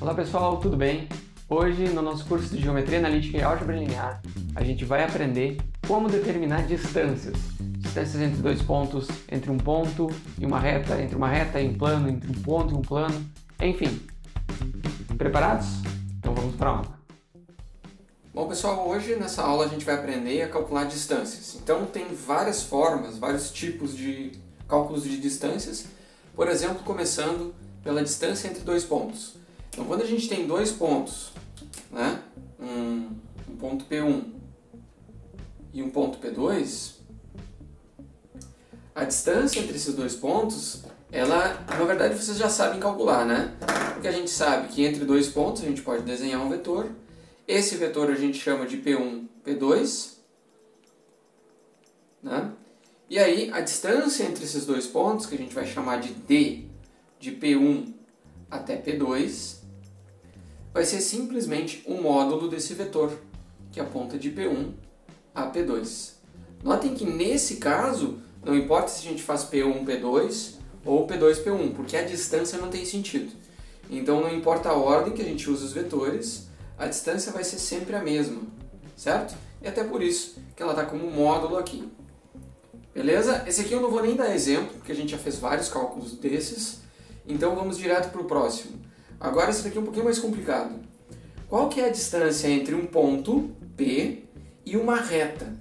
Olá pessoal, tudo bem? Hoje, no nosso curso de Geometria Analítica e Álgebra Linear, a gente vai aprender como determinar distâncias. Distâncias entre dois pontos, entre um ponto e uma reta, entre uma reta e um plano, entre um ponto e um plano, enfim. Preparados? Então vamos para a aula. Bom pessoal, hoje nessa aula a gente vai aprender a calcular distâncias. Então tem várias formas, vários tipos de cálculos de distâncias. Por exemplo, começando pela distância entre dois pontos. Então quando a gente tem dois pontos, né, um ponto P1 e um ponto P2, a distância entre esses dois pontos, ela, na verdade, vocês já sabem calcular, né? Porque a gente sabe que entre dois pontos a gente pode desenhar um vetor. Esse vetor a gente chama de P1, P2, né? E aí a distância entre esses dois pontos, que a gente vai chamar de D, de P1 até P2, vai ser simplesmente o módulo desse vetor, que aponta de P1 a P2. Notem que nesse caso, não importa se a gente faz P1, P2 ou P2, P1, porque a distância não tem sentido. Então não importa a ordem que a gente usa os vetores, a distância vai ser sempre a mesma, certo? E até por isso que ela está como módulo aqui. Beleza? Esse aqui eu não vou nem dar exemplo, porque a gente já fez vários cálculos desses, então vamos direto para o próximo. Agora esse daqui é um pouquinho mais complicado. Qual que é a distância entre um ponto, P, e uma reta?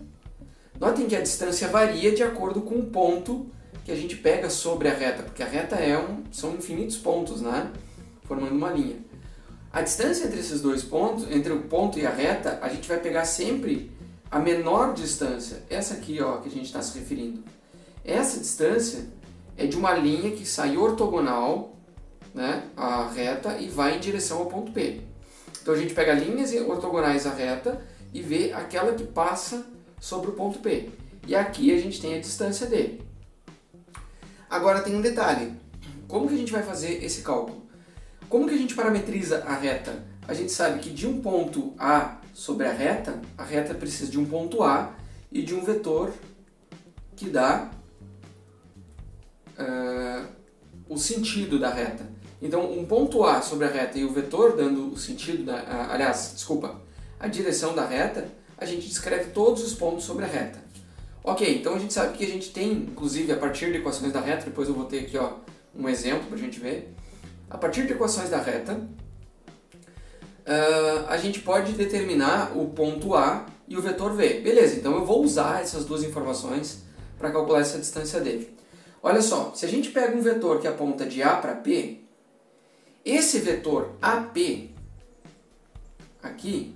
Notem que a distância varia de acordo com o ponto que a gente pega sobre a reta, porque a reta são infinitos pontos, né? Formando uma linha. A distância entre esses dois pontos, entre o ponto e a reta, a gente vai pegar sempre a menor distância. Essa aqui, ó, que a gente está se referindo. Essa distância é de uma linha que sai ortogonal, né, à reta e vai em direção ao ponto P. Então a gente pega linhas ortogonais à reta e vê aquela que passa sobre o ponto P. E aqui a gente tem a distância dele. Agora tem um detalhe. Como que a gente vai fazer esse cálculo? Como que a gente parametriza a reta? A gente sabe que de um ponto A sobre a reta precisa de um ponto A e de um vetor que dá o sentido da reta. Então, um ponto A sobre a reta e o vetor dando o sentido, a direção da reta, a gente descreve todos os pontos sobre a reta. Ok, então a gente sabe que a gente tem, inclusive a partir de equações da reta, depois eu vou ter aqui ó, um exemplo para a gente ver. A partir de equações da reta, a gente pode determinar o ponto A e o vetor V. Beleza, então eu vou usar essas duas informações para calcular essa distância dele. Olha só, se a gente pega um vetor que aponta de A para P, esse vetor AP, aqui,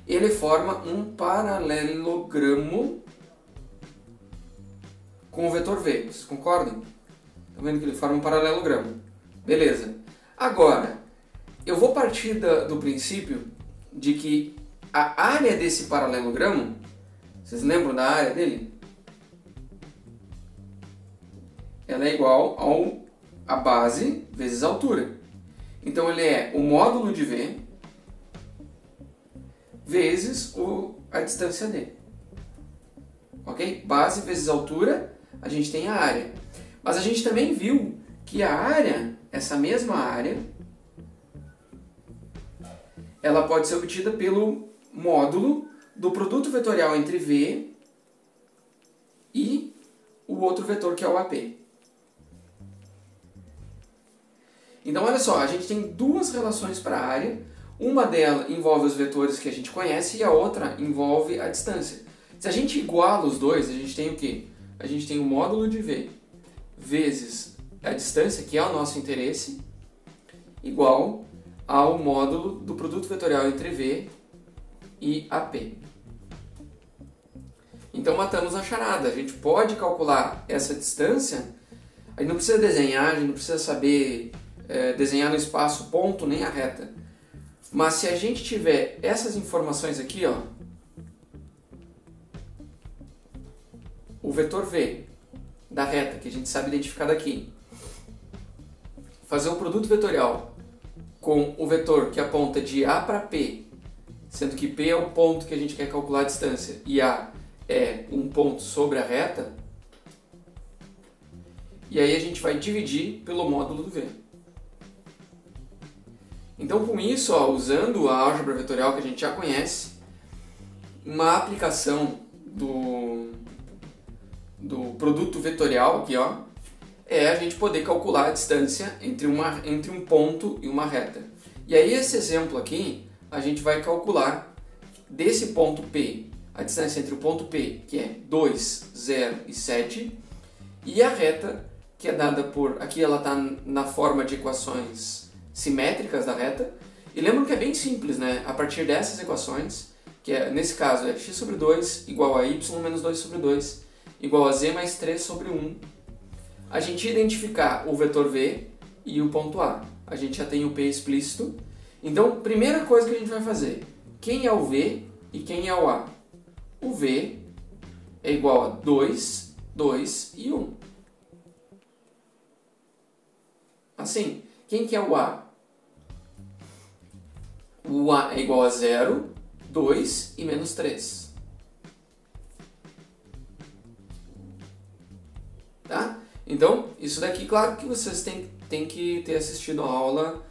ele forma um paralelogramo com o vetor V. Vocês concordam? Estão vendo que ele forma um paralelogramo? Beleza. Agora, eu vou partir do princípio de que a área desse paralelogramo, vocês lembram da área dele? Ela é igual a base vezes a altura. Então ele é o módulo de V vezes a distância D. Ok? Base vezes altura, a gente tem a área. Mas a gente também viu que a área, essa mesma área, ela pode ser obtida pelo módulo do produto vetorial entre V e o outro vetor que é o AP. Então olha só, a gente tem duas relações para a área. Uma delas envolve os vetores que a gente conhece e a outra envolve a distância. Se a gente iguala os dois, a gente tem o quê? A gente tem o módulo de V vezes a distância, que é o nosso interesse, igual ao módulo do produto vetorial entre V e AP. Então matamos a charada. A gente pode calcular essa distância, a gente não precisa desenhar, a gente não precisa saber desenhar no espaço ponto nem a reta. Mas se a gente tiver essas informações aqui, ó, o vetor V da reta, que a gente sabe identificar daqui, fazer um produto vetorial com o vetor que aponta de A para P, sendo que P é o ponto que a gente quer calcular a distância e A é um ponto sobre a reta, e aí a gente vai dividir pelo módulo do V. Então, com isso, ó, usando a álgebra vetorial que a gente já conhece, uma aplicação do produto vetorial aqui, ó, é a gente poder calcular a distância entre um ponto e uma reta. E aí, esse exemplo aqui, a gente vai calcular desse ponto P, a distância entre o ponto P, que é 2, 0 e 7, e a reta, que é dada por... Aqui ela está na forma de equações simétricas da reta. E lembra que é bem simples, né? A partir dessas equações, que nesse caso é x sobre 2 igual a y menos 2 sobre 2 igual a z mais 3 sobre 1, a gente identificar o vetor v e o ponto A. A gente já tem o p explícito. Então, primeira coisa que a gente vai fazer, quem é o v e quem é o A? O v é igual a 2, 2 e 1. Assim, quem que é o A? O A é igual a 0, 2 e menos 3. Tá? Então, isso daqui, claro que vocês têm que ter assistido a aula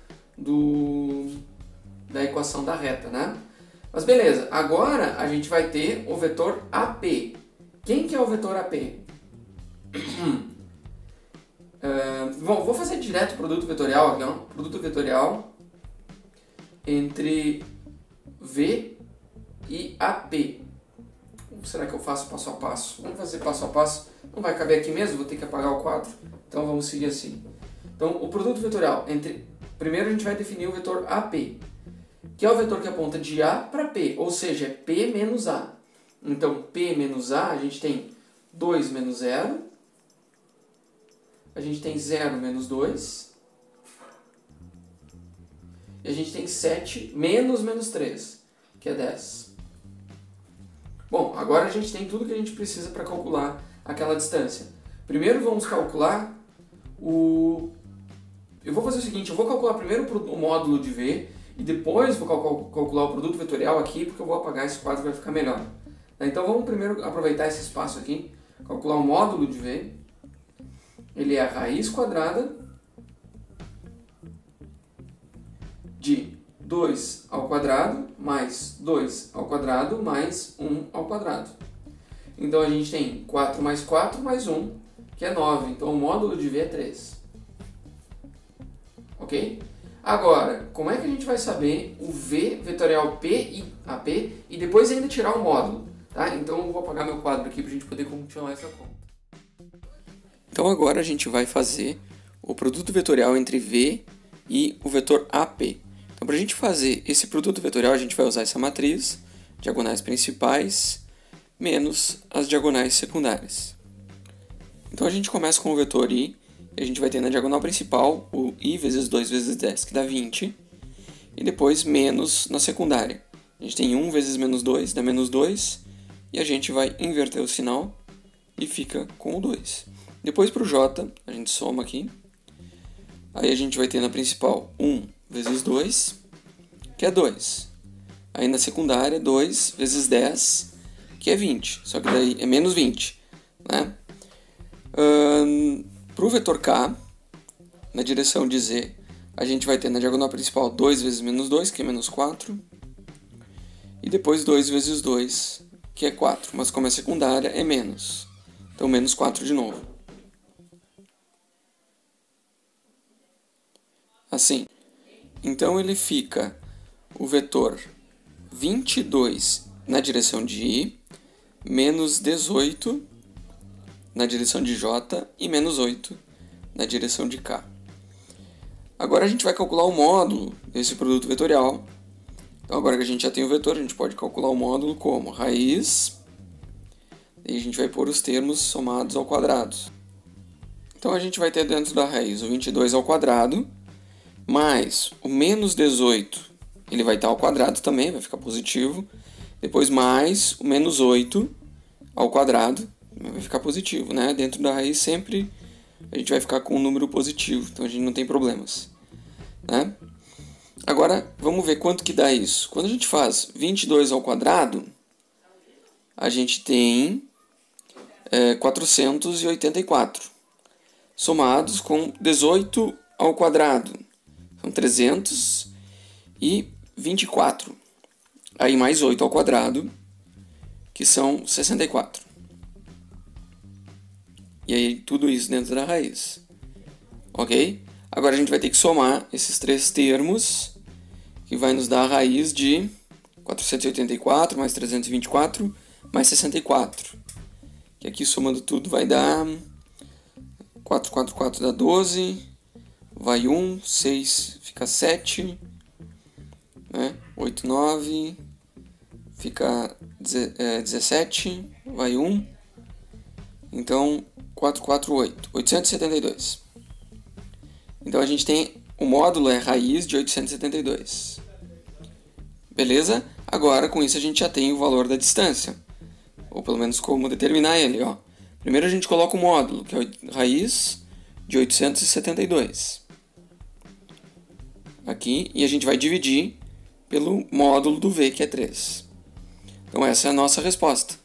da equação da reta, né? Mas beleza, agora a gente vai ter o vetor AP. Quem que é o vetor AP? Bom, vou fazer direto o produto vetorial aqui, ó. Produto vetorial entre V e AP. Como será que eu faço passo a passo? Vamos fazer passo a passo. Não vai caber aqui mesmo, vou ter que apagar o quadro. Então vamos seguir assim. Então, o produto vetorial entre... Primeiro a gente vai definir o vetor AP, que é o vetor que aponta de A para P, ou seja, é P menos A. Então, P menos A, a gente tem 2 menos 0, a gente tem 0 menos 2, e a gente tem 7 menos 3, que é 10. Bom, agora a gente tem tudo que a gente precisa para calcular aquela distância. Primeiro vamos calcular Eu vou fazer o seguinte, eu vou calcular primeiro o módulo de V, e depois vou calcular o produto vetorial aqui, porque eu vou apagar esse quadro e vai ficar melhor. Então vamos primeiro aproveitar esse espaço aqui, calcular o módulo de V. Ele é a raiz quadrada de 2 ao quadrado mais 2 ao quadrado mais 1 ao quadrado. Então a gente tem 4 mais 4 mais 1, que é 9. Então o módulo de V é 3. Ok? Agora, como é que a gente vai saber o V vetorial P e AP e depois ainda tirar o módulo? Tá? Então eu vou apagar meu quadro aqui para a gente poder continuar essa conta. Então agora a gente vai fazer o produto vetorial entre V e o vetor AP. Então para a gente fazer esse produto vetorial, a gente vai usar essa matriz, diagonais principais, menos as diagonais secundárias. Então a gente começa com o vetor I, e a gente vai ter na diagonal principal o I vezes 2 vezes 10, que dá 20, e depois menos na secundária. A gente tem 1 vezes menos 2, dá menos 2, e a gente vai inverter o sinal e fica com o 2. Depois para o J, a gente soma aqui, aí a gente vai ter na principal 1 vezes 2, que é 2. Aí na secundária 2 vezes 10, que é 20, só que daí é menos 20, né? Para o vetor K, na direção de Z, a gente vai ter na diagonal principal 2 vezes menos 2, que é menos 4, e depois 2 vezes 2, que é 4, mas como é secundária, é menos. Então, menos 4 de novo. Assim. Então, ele fica o vetor 22 na direção de I, menos 18 na direção de J e menos 8 na direção de K. Agora a gente vai calcular o módulo desse produto vetorial. Então agora que a gente já tem o vetor, a gente pode calcular o módulo como raiz, e a gente vai pôr os termos somados ao quadrado. Então a gente vai ter dentro da raiz o 22 ao quadrado, mais o menos 18, ele vai estar ao quadrado também, vai ficar positivo. Depois mais o menos 8 ao quadrado, vai ficar positivo, né? Dentro da raiz sempre a gente vai ficar com um número positivo, então a gente não tem problemas, né? Agora, vamos ver quanto que dá isso. Quando a gente faz 22 ao quadrado, a gente tem 484, somados com 18 ao quadrado, são 300, e 24. Aí mais 8 ao quadrado, que são 64. E aí tudo isso dentro da raiz. Ok? Agora a gente vai ter que somar esses três termos, que vai nos dar a raiz de 484 mais 324 mais 64. Que aqui somando tudo vai dar 4 dá 12, vai 1, 6 fica 7, né? 8, 9, fica 17, vai 1, então 448, 872. Então a gente tem, o módulo é raiz de 872. Beleza? Agora com isso a gente já tem o valor da distância, ou pelo menos como determinar ele, ó. Primeiro a gente coloca o módulo, que é raiz de 872. Aqui, e a gente vai dividir pelo módulo do V, que é 3. Então essa é a nossa resposta.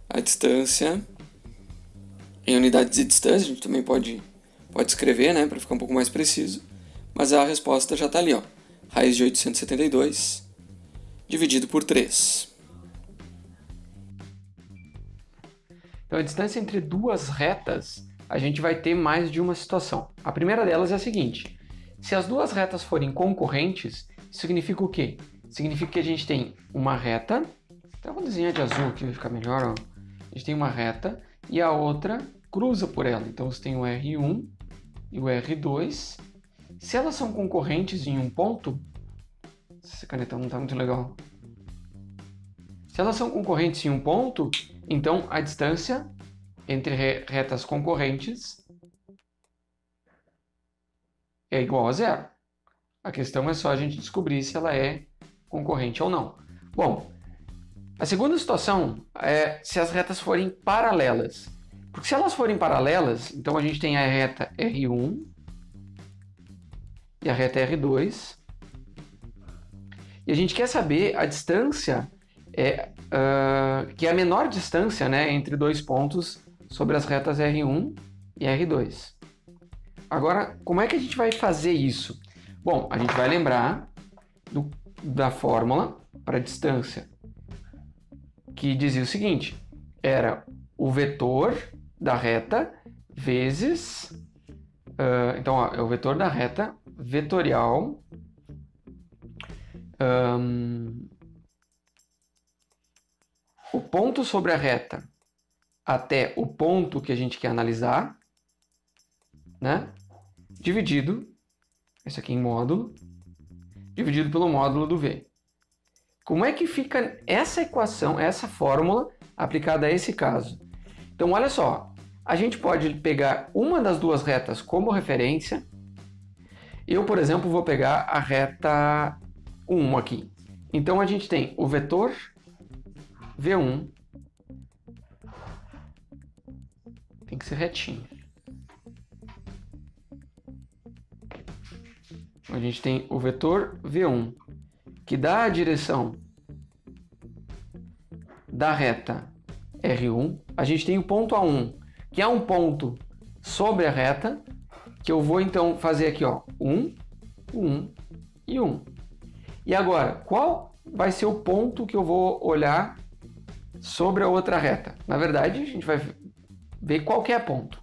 A distância em unidades de distância, a gente também pode escrever, né, para ficar um pouco mais preciso, mas a resposta já está ali, ó. Raiz de 872 dividido por 3. Então a distância entre duas retas, a gente vai ter mais de uma situação. A primeira delas é a seguinte: se as duas retas forem concorrentes, isso significa o quê? Significa que a gente tem uma reta, então vou desenhar de azul aqui, vai ficar melhor, ó. A gente tem uma reta e a outra cruza por ela. Então você tem o R1 e o R2. Se elas são concorrentes em um ponto, essa caneta não está muito legal. Se elas são concorrentes em um ponto, então a distância entre retas concorrentes é igual a zero. A questão é só a gente descobrir se ela é concorrente ou não. Bom, a segunda situação é se as retas forem paralelas. Porque se elas forem paralelas, então a gente tem a reta R1 e a reta R2. E a gente quer saber a distância, que é a menor distância, né, entre dois pontos sobre as retas R1 e R2. Agora, como é que a gente vai fazer isso? Bom, a gente vai lembrar da fórmula para distância, que dizia o seguinte: era o vetor da reta vezes... então, ó, é o vetor da reta vetorial o ponto sobre a reta até o ponto que a gente quer analisar, né? Dividido, isso aqui em módulo, dividido pelo módulo do V. Como é que fica essa equação, essa fórmula aplicada a esse caso? Então, olha só, a gente pode pegar uma das duas retas como referência. Eu, por exemplo, vou pegar a reta 1 aqui. Então, a gente tem o vetor V1, tem que ser retinho. A gente tem o vetor V1, que dá a direção da reta R1. A gente tem o ponto A1, que é um ponto sobre a reta, que eu vou então fazer aqui, ó, 1, 1 e 1. E agora, qual vai ser o ponto que eu vou olhar sobre a outra reta? Na verdade, a gente vai ver qualquer ponto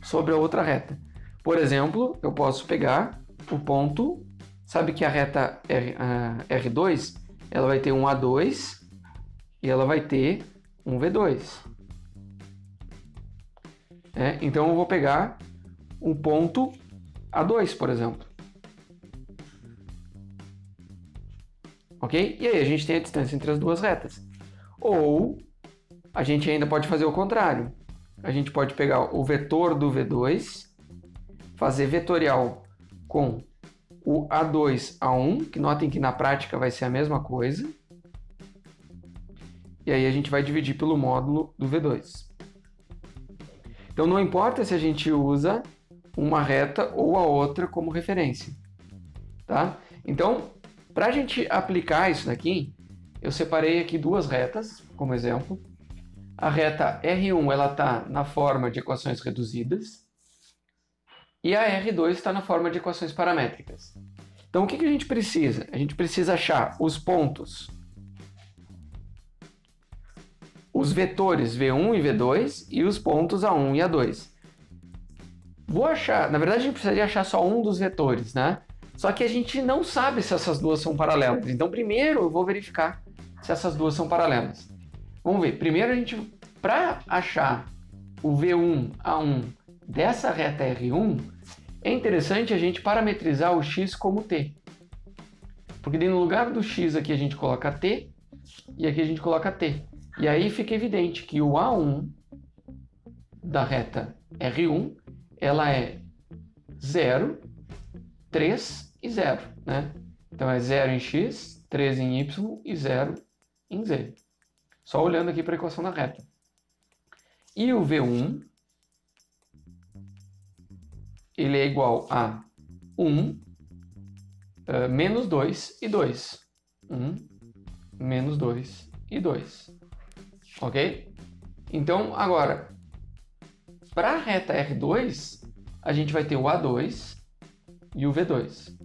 sobre a outra reta. Por exemplo, eu posso pegar o ponto, sabe que a reta R2, ela vai ter um A2 e ela vai ter um V2. Então eu vou pegar um ponto A2, por exemplo. Ok? E aí a gente tem a distância entre as duas retas. Ou a gente ainda pode fazer o contrário. A gente pode pegar o vetor do V2, fazer vetorial com o A2, A1, que notem que na prática vai ser a mesma coisa. E aí a gente vai dividir pelo módulo do V2. Então não importa se a gente usa uma reta ou a outra como referência. Tá? Então, para a gente aplicar isso daqui, eu separei aqui duas retas, como exemplo. A reta R1 ela está na forma de equações reduzidas e a R2 está na forma de equações paramétricas. Então, o que a gente precisa? A gente precisa achar os pontos, os vetores V1 e V2 e os pontos A1 e A2. Vou achar, na verdade a gente precisaria achar só um dos vetores, né? Só que a gente não sabe se essas duas são paralelas. Então primeiro eu vou verificar se essas duas são paralelas. Vamos ver. Primeiro a gente, para achar o V1 A1 dessa reta R1, é interessante a gente parametrizar o x como t. Porque no lugar do x aqui a gente coloca t e aqui a gente coloca t. E aí fica evidente que o A1 da reta R1, ela é 0, 3 e 0, né? Então é 0 em x, 3 em y e 0 em z. Só olhando aqui para a equação da reta. E o V1, ele é igual a 1 menos 2 e 2. 1 menos 2 e 2. Ok? Então, agora, para a reta R2, a gente vai ter o A2 e o V2.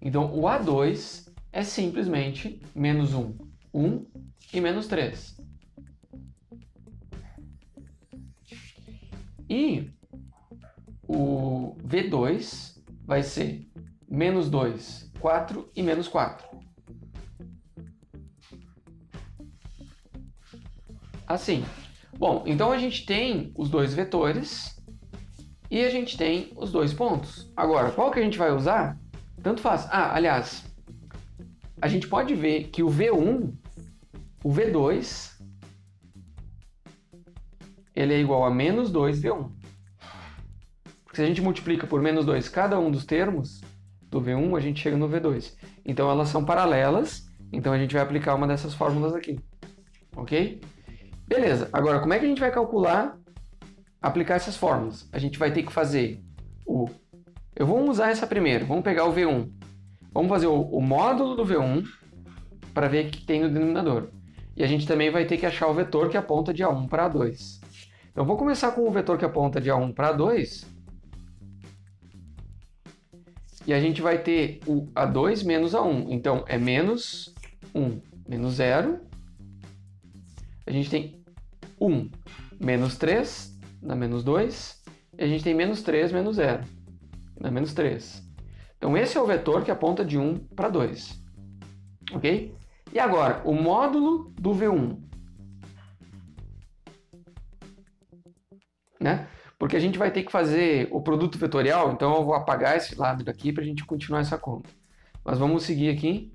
Então, o A2 é simplesmente menos 1, 1 e menos 3. E o V2 vai ser menos 2, 4 e menos 4. Assim. Bom, então a gente tem os dois vetores e a gente tem os dois pontos. Agora, qual que a gente vai usar? Tanto faz. Aliás, a gente pode ver que o V1, o V2, ele é igual a menos 2 V1. Porque se a gente multiplica por menos 2 cada um dos termos do V1, a gente chega no V2. Então elas são paralelas, então a gente vai aplicar uma dessas fórmulas aqui. Ok? Beleza, agora como é que a gente vai calcular, aplicar essas fórmulas? A gente vai ter que fazer o... Eu vou usar essa primeiro, vamos pegar o V1. Vamos fazer o módulo do V1 para ver o que tem no denominador. E a gente também vai ter que achar o vetor que aponta de A1 para A2. Então vou começar com o vetor que aponta de A1 para A2. E a gente vai ter o A2 menos A1. Então é menos 1 menos 0. A gente tem 1 menos 3 na menos 2. E a gente tem menos 3 menos 0 na menos 3. Então esse é o vetor que aponta de 1 para 2. Ok? E agora, o módulo do V1. Né? Porque a gente vai ter que fazer o produto vetorial, então eu vou apagar esse lado daqui para a gente continuar essa conta. Mas vamos seguir aqui.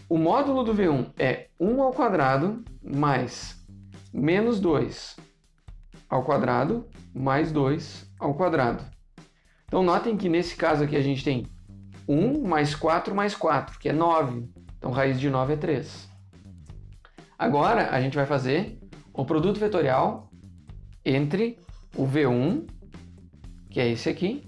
O módulo do V1 é 1 ao quadrado mais menos 2 ao quadrado mais 2 ao quadrado. Então notem que nesse caso aqui a gente tem 1 mais 4, que é 9. Então raiz de 9 é 3. Agora a gente vai fazer o produto vetorial entre o V1, que é esse aqui,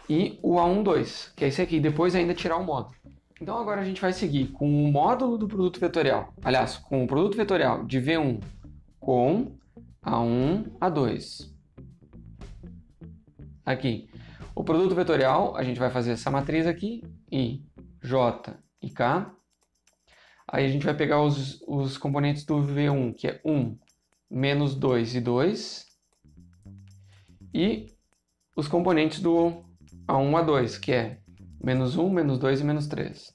e o A12, que é esse aqui. Depois ainda tirar o módulo. Então agora a gente vai seguir com o módulo do produto vetorial. Aliás, com o produto vetorial de V1 com A1, A2. Aqui. O produto vetorial, a gente vai fazer essa matriz aqui, I, J e K. Aí a gente vai pegar os componentes do V1, que é 1, menos 2 e 2. E os componentes do A1, A2, que é menos 1, menos 2 e menos 3.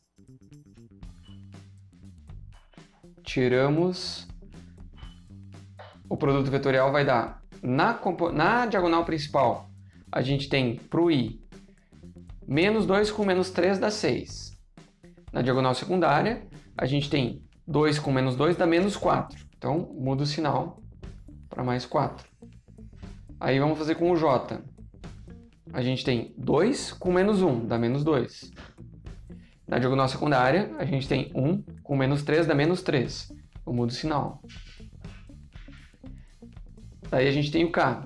Tiramos. O produto vetorial vai dar, na diagonal principal, a gente tem para o I, menos 2 com menos 3 dá 6. Na diagonal secundária, a gente tem 2 com menos 2 dá menos 4. Então, muda o sinal para mais 4. Aí vamos fazer com o J. A gente tem 2 com menos 1, dá menos 2. Na diagonal secundária, a gente tem 1 com menos 3, dá menos 3. Eu mudo o sinal. Daí a gente tem o K.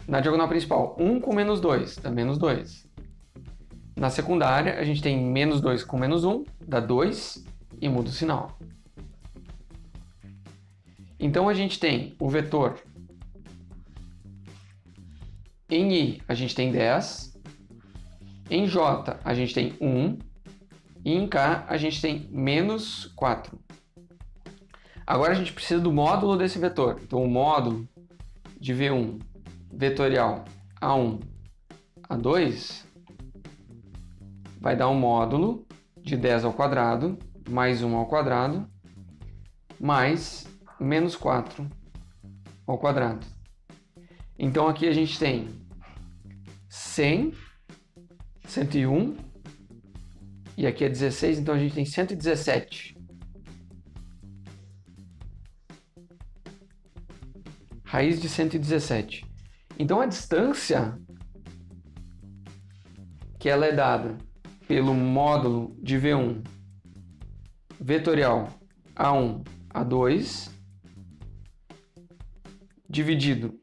Na diagonal principal, 1 com menos 2, dá menos 2. Na secundária, a gente tem menos 2 com menos 1, dá 2, e muda o sinal. Então a gente tem o vetor em I, a gente tem 10. Em J a gente tem 1 e em K a gente tem menos 4. Agora a gente precisa do módulo desse vetor. Então o módulo de V1 vetorial A1, A2 vai dar um módulo de 10 ao quadrado mais 1 ao quadrado mais menos 4 ao quadrado. Então aqui a gente tem 100, 101 e aqui é 16, então a gente tem 117. Raiz de 117. Então a distância que ela é dada pelo módulo de V1 vetorial A1, A2 dividido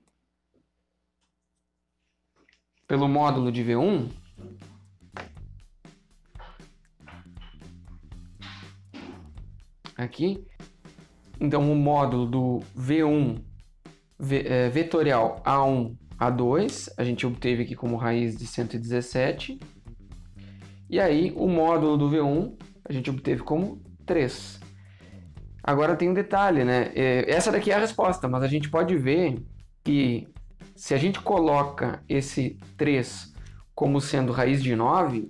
pelo módulo de V1 aqui. Então o módulo do V1 vetorial A1, A2 a gente obteve aqui como raiz de 117. E aí o módulo do V1 a gente obteve como 3. Agora tem um detalhe, né? Essa daqui é a resposta, mas a gente pode ver que se a gente coloca esse 3 como sendo raiz de 9,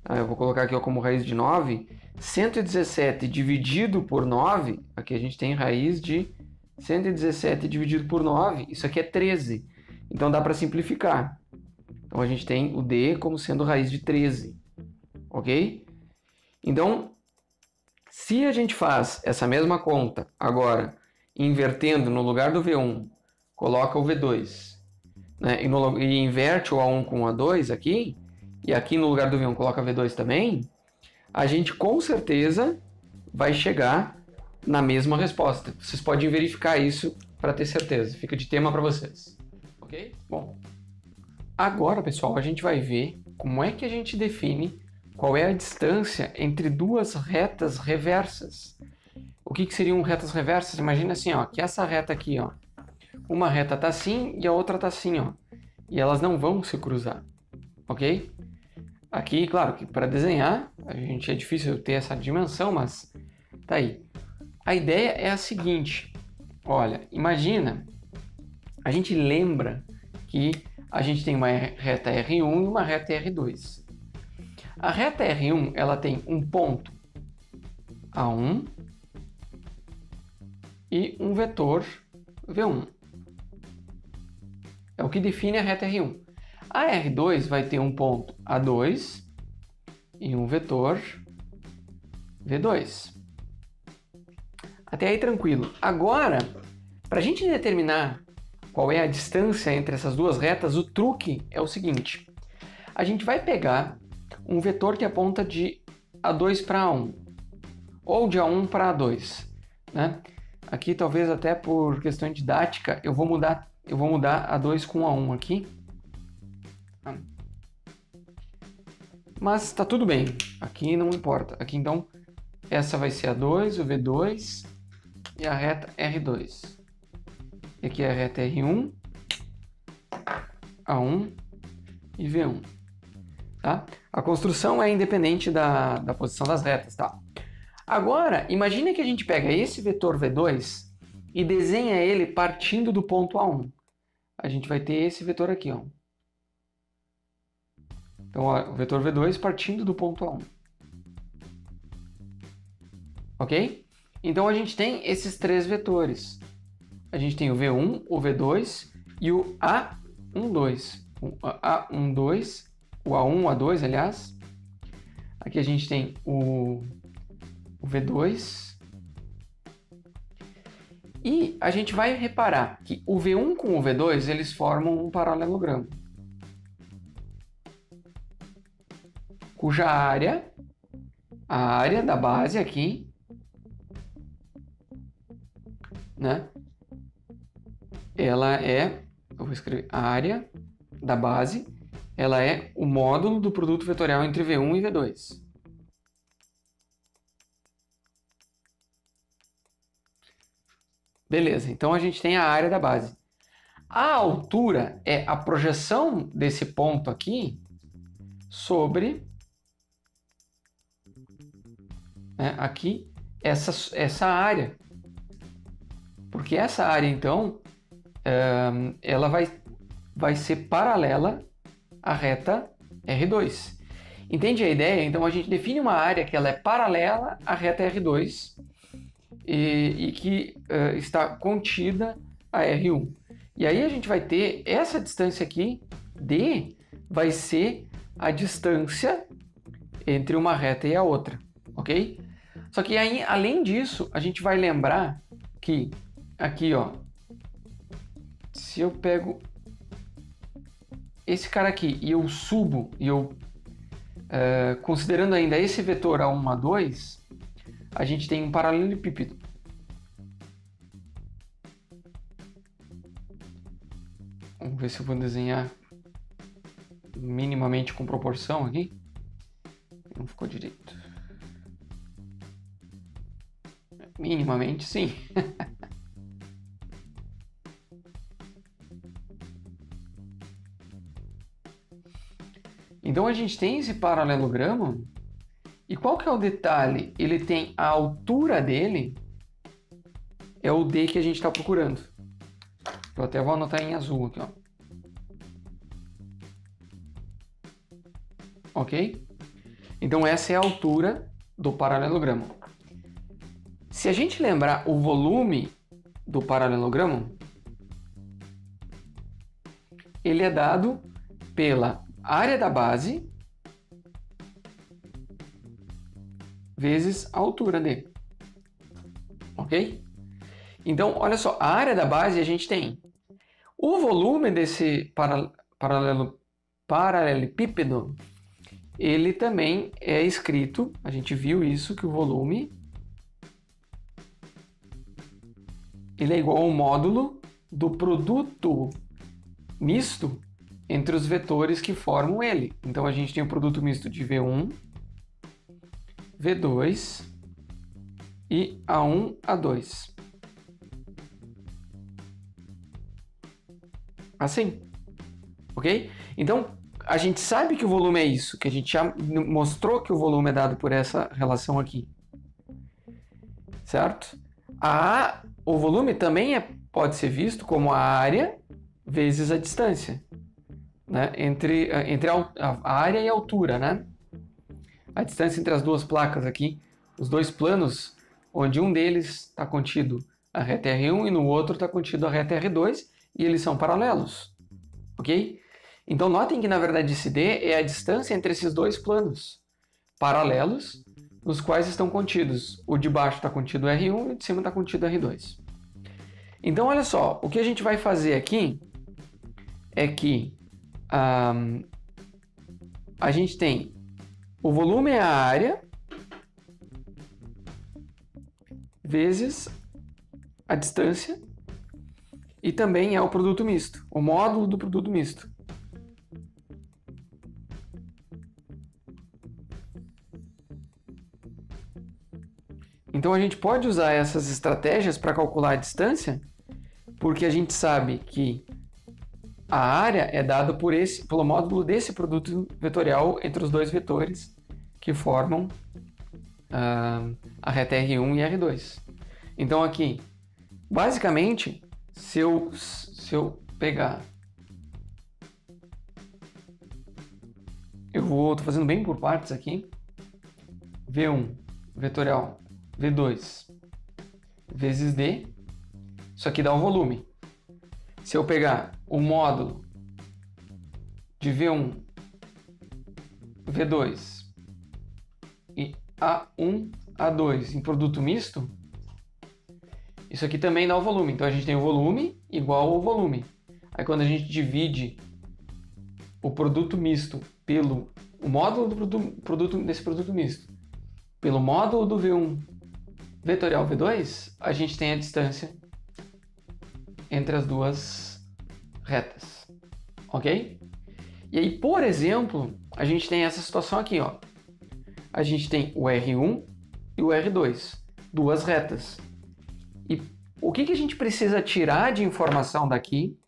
eu vou colocar aqui como raiz de 9, 117 dividido por 9, aqui a gente tem raiz de 117 dividido por 9, isso aqui é 13. Então dá para simplificar. Então a gente tem o D como sendo raiz de 13. Ok? Então, se a gente faz essa mesma conta agora, invertendo no lugar do V1, coloca o V2, né? E inverte o A1 com o A2 aqui, e aqui no lugar do V1 coloca V2 também, a gente com certeza vai chegar na mesma resposta. Vocês podem verificar isso para ter certeza. Fica de tema para vocês. Ok? Bom, agora, pessoal, a gente vai ver como é que a gente define qual é a distância entre duas retas reversas. O que seriam retas reversas? Imagina assim, ó, que essa reta aqui, ó, uma reta está assim e a outra está assim, ó, e elas não vão se cruzar, ok? Aqui, claro, que para desenhar, a gente é difícil ter essa dimensão, mas tá aí. A ideia é a seguinte, olha, imagina, a gente lembra que a gente tem uma reta R1 e uma reta R2. A reta R1, ela tem um ponto A1 e um vetor V1. É o que define a reta R1. A R2 vai ter um ponto A2 e um vetor V2. Até aí tranquilo. Agora, para a gente determinar qual é a distância entre essas duas retas, o truque é o seguinte. A gente vai pegar um vetor que aponta de A2 para A1, ou de A1 para A2, né? Aqui, talvez até por questão didática, eu vou mudar A2 com A1 aqui. Mas tá tudo bem, aqui não importa. Aqui então, essa vai ser A2, o V2 e a reta R2. E aqui é a reta R1, A1 e V1. Tá? A construção é independente da posição das retas. Tá? Agora, imagine que a gente pega esse vetor V2 e desenha ele partindo do ponto A1. A gente vai ter esse vetor aqui, ó. Então, ó, o vetor V2 partindo do ponto A1. Ok? Então, a gente tem esses três vetores. A gente tem o V1, o V2 e o A12. O A12, o A1, o A2, aliás. Aqui a gente tem o V2. E a gente vai reparar que o V1 com o V2, eles formam um paralelogramo, cuja área, a área da base aqui, né? Ela é, eu vou escrever, a área da base, ela é o módulo do produto vetorial entre V1 e V2. Beleza, então a gente tem a área da base. A altura é a projeção desse ponto aqui sobre, né, aqui, essa área. Porque essa área, então, ela vai ser paralela à reta R2. Entende a ideia? Então a gente define uma área que ela é paralela à reta R2 e que está contida a R1. E aí a gente vai ter essa distância aqui, D, vai ser a distância entre uma reta e a outra, ok? Só que aí, além disso, a gente vai lembrar que aqui, ó, se eu pego esse cara aqui e eu subo, e eu considerando ainda esse vetor A1, A2, a gente tem um paralelepípedo. Vamos ver se eu vou desenhar minimamente com proporção aqui. Não ficou direito. Minimamente, sim. Então a gente tem esse paralelogramo, e qual que é o detalhe? Ele tem a altura dele, é o D que a gente está procurando. Eu até vou anotar em azul aqui, ó. Ok? Então essa é a altura do paralelogramo. Se a gente lembrar o volume do paralelogramo, ele é dado pela área da base vezes a altura dele. Ok? Então, olha só, a área da base a gente tem o volume desse paralelepípedo, ele também é escrito, a gente viu isso, que o volume ele é igual ao módulo do produto misto entre os vetores que formam ele. Então a gente tem o produto misto de V1, V2 e A1, A2. Assim, ok? Então a gente sabe que o volume é isso, que a gente já mostrou que o volume é dado por essa relação aqui, certo? O volume também pode ser visto como a área vezes a distância, né? Entre a área e a altura, né? A distância entre as duas placas aqui, os dois planos, onde um deles está contido a reta R1 e no outro está contido a reta R2, e eles são paralelos, ok? Então notem que na verdade esse D é a distância entre esses dois planos paralelos, nos quais estão contidos, o de baixo está contido R1 e o de cima está contido R2. Então olha só, o que a gente vai fazer aqui é que a gente tem o volume é a área vezes a distância e também é o produto misto, o módulo do produto misto. Então a gente pode usar essas estratégias para calcular a distância, porque a gente sabe que a área é dada pelo módulo desse produto vetorial entre os dois vetores que formam a reta R1 e R2. Então aqui, basicamente, se eu pegar, tô fazendo bem por partes aqui, V1 vetorial V2 vezes D, isso aqui dá um volume. Se eu pegar o módulo de V1, V2 e A1, A2 em produto misto, isso aqui também dá o volume. Então a gente tem o volume igual ao volume. Aí quando a gente divide o produto misto pelo o módulo desse produto misto pelo módulo do V1 vetorial V2, a gente tem a distância entre as duas retas, ok? E aí, por exemplo, a gente tem essa situação aqui, ó. A gente tem o R1 e o R2, duas retas. E o que a gente precisa tirar de informação daqui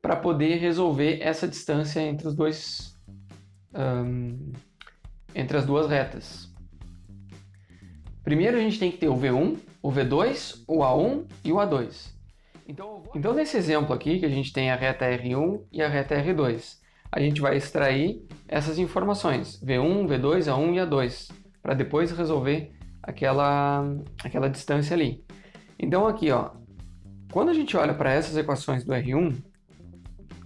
para poder resolver essa distância entre os dois entre as duas retas. Primeiro a gente tem que ter o V1, o V2, o A1 e o A2. Então nesse exemplo aqui, que a gente tem a reta R1 e a reta R2, a gente vai extrair essas informações, V1, V2, A1 e A2, para depois resolver aquela distância ali. Então aqui, ó, quando a gente olha para essas equações do R1,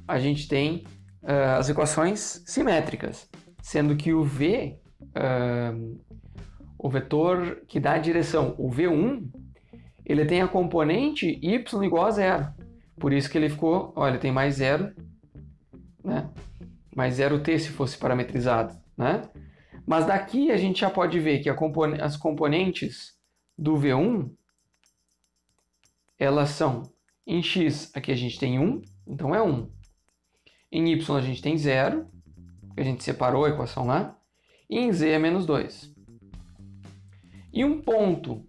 a gente tem as equações simétricas, sendo que o V, o vetor que dá a direção, o V1, ele tem a componente y igual a zero. Por isso que ele ficou, olha, tem mais zero, né? Mais 0t se fosse parametrizado, né? Mas daqui a gente já pode ver que as componentes do V1, elas são, em x aqui a gente tem 1, então é 1. Em y a gente tem 0, a gente separou a equação lá, e em z é menos 2. E um ponto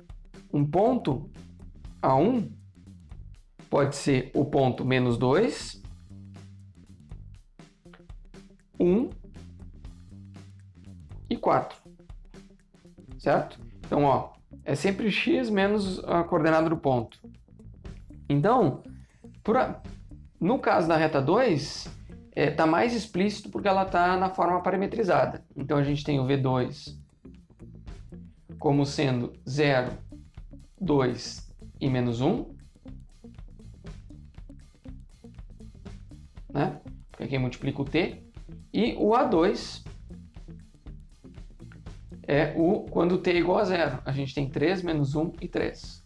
A1 pode ser o ponto menos 2, 1 e 4, certo? Então, ó, é sempre x menos a coordenada do ponto. Então, no caso da reta 2, está mais explícito porque ela está na forma parametrizada. Então, a gente tem o V2 como sendo 0, 2 e menos 1. Né? Porque aqui multiplica o t. E o A2 é quando t é igual a 0. A gente tem 3, menos 1 e 3.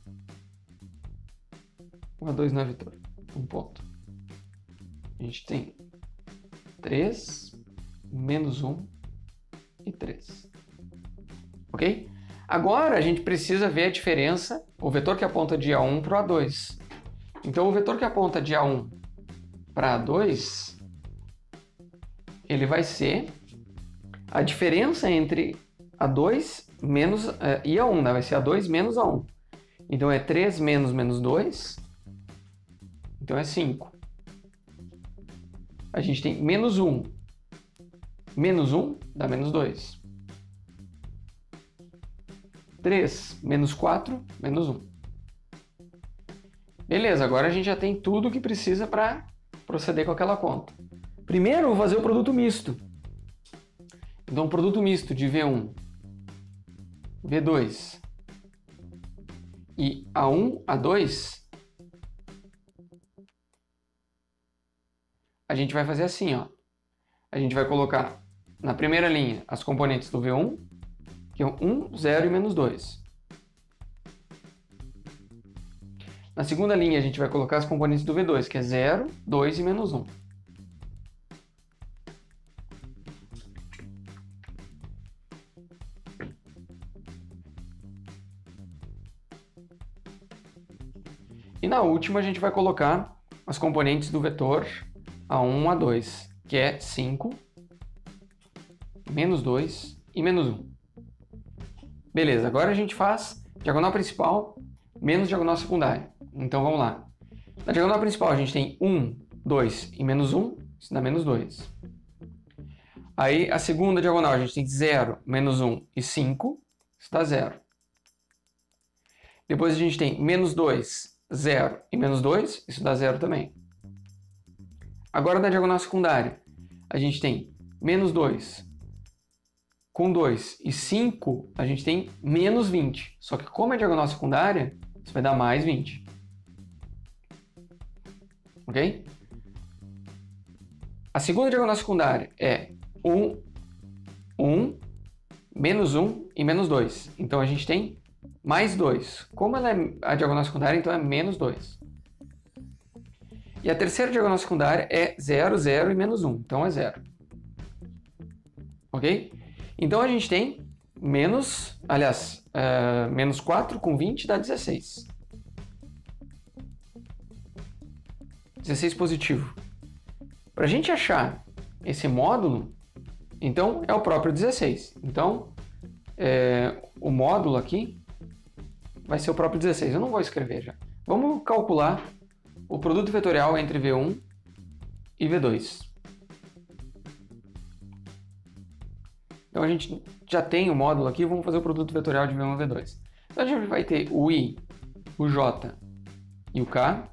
O A2 não é vetor. Um ponto. A gente tem 3, menos 1 e 3. Ok? Agora a gente precisa ver a diferença, o vetor que aponta de A1 para o A2. Então o vetor que aponta de A1 para A2, ele vai ser a diferença entre A2 menos, e A1, né? Vai ser A2 menos A1. Então é 3 menos 2, então é 5. A gente tem menos 1. Menos 1 dá menos 2. 3 menos 4, menos 1. Beleza, agora a gente já tem tudo o que precisa para proceder com aquela conta. Primeiro, eu vou fazer o produto misto. Então, o produto misto de V1, V2 e A1, A2, a gente vai fazer assim, ó. A gente vai colocar na primeira linha as componentes do V1, que é 1, 0 e menos 2. Na segunda linha, a gente vai colocar as componentes do V2, que é 0, 2 e menos 1. E na última, a gente vai colocar as componentes do vetor A1, A2, que é 5, menos 2 e menos 1. Beleza, agora a gente faz diagonal principal menos diagonal secundária. Então vamos lá. Na diagonal principal a gente tem 1, 2 e menos 1, isso dá menos 2. Aí a segunda diagonal a gente tem 0, menos 1 e 5, isso dá 0. Depois a gente tem menos 2, 0 e menos 2, isso dá 0 também. Agora na diagonal secundária a gente tem menos 2 com 2 e 5, a gente tem menos 20. Só que como é diagonal secundária, isso vai dar mais 20. Ok? A segunda diagonal secundária é 1, 1, menos 1 e menos 2. Então a gente tem mais 2. Como ela é a diagonal secundária, então é menos 2. E a terceira diagonal secundária é 0, 0 e menos 1. Então é 0. Ok? Então a gente tem menos 4 com 20 dá 16. 16 positivo. Para a gente achar esse módulo, então é o próprio 16. Então, o módulo aqui vai ser o próprio 16. Eu não vou escrever já. Vamos calcular o produto vetorial entre V1 e V2. Então a gente já tem o módulo aqui, vamos fazer o produto vetorial de V1 e V2. Então a gente vai ter o I, o J e o K.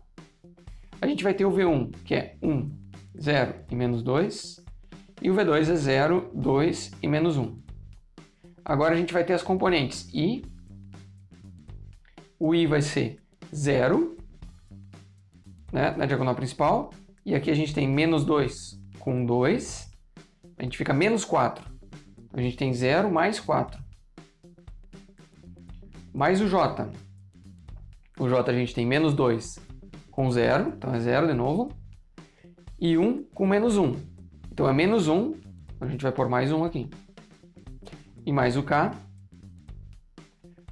A gente vai ter o V1, que é 1, 0 e menos 2. E o V2 é 0, 2 e menos 1. Agora a gente vai ter as componentes I. O I vai ser 0, né, na diagonal principal. E aqui a gente tem menos 2 com 2. A gente fica menos 4. A gente tem 0 mais 4. Mais o J. O J a gente tem menos 2 com 0. Então é 0 de novo. E 1 com menos 1. Então é menos 1. A gente vai pôr mais 1 aqui. E mais o K.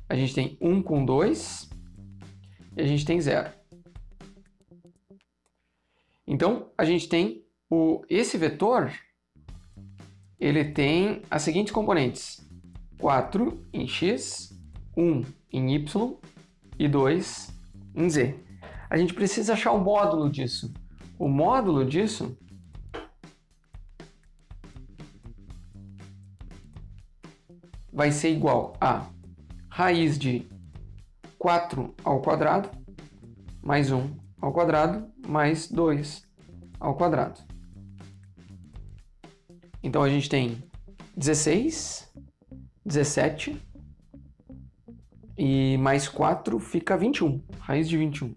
A gente tem 1 com 2. E a gente tem 0. Então, a gente tem esse vetor, ele tem as seguintes componentes. 4 em x, 1 em y e 2 em z. A gente precisa achar o módulo disso. O módulo disso vai ser igual a raiz de 4 ao quadrado mais 1 ao quadrado mais 2 ao quadrado. Então a gente tem 16, 17 e mais 4 fica 21, raiz de 21.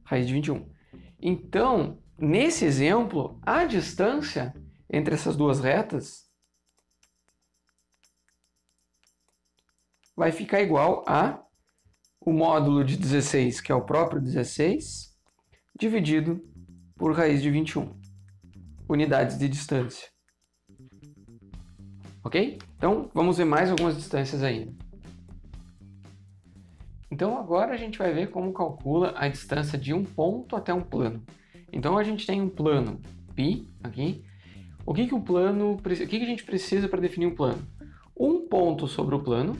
Raiz de 21. Então, nesse exemplo, a distância entre essas duas retas vai ficar igual a o módulo de 16, que é o próprio 16, dividido por raiz de 21, unidades de distância. Ok? Então, vamos ver mais algumas distâncias ainda. Então, agora a gente vai ver como calcula a distância de um ponto até um plano. Então, a gente tem um plano π aqui. O que a gente precisa para definir um plano? Um ponto sobre o plano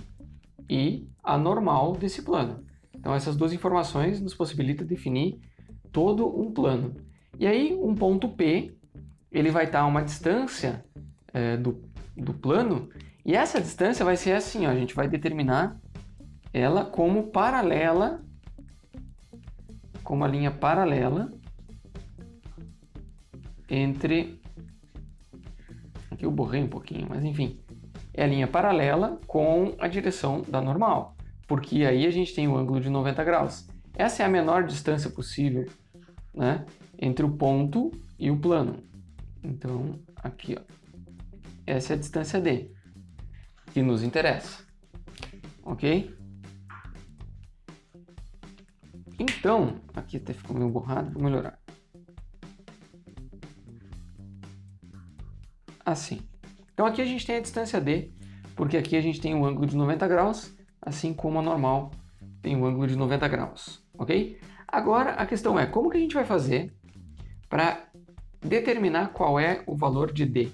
e a normal desse plano. Então essas duas informações nos possibilitam definir todo um plano. E aí um ponto P, ele vai estar a uma distância do plano, e essa distância vai ser assim, ó, a gente vai determinar ela como paralela, como a linha paralela entre... Aqui eu borrei um pouquinho, mas enfim, é a linha paralela com a direção da normal, porque aí a gente tem o ângulo de 90 graus. Essa é a menor distância possível, né, entre o ponto e o plano. Então, aqui, ó, essa é a distância D, que nos interessa, ok? Então, aqui até ficou meio borrado, vou melhorar. Assim. Então aqui a gente tem a distância D, porque aqui a gente tem um ângulo de 90 graus, assim como a normal tem um ângulo de 90 graus, ok? Agora a questão é, como que a gente vai fazer para determinar qual é o valor de D?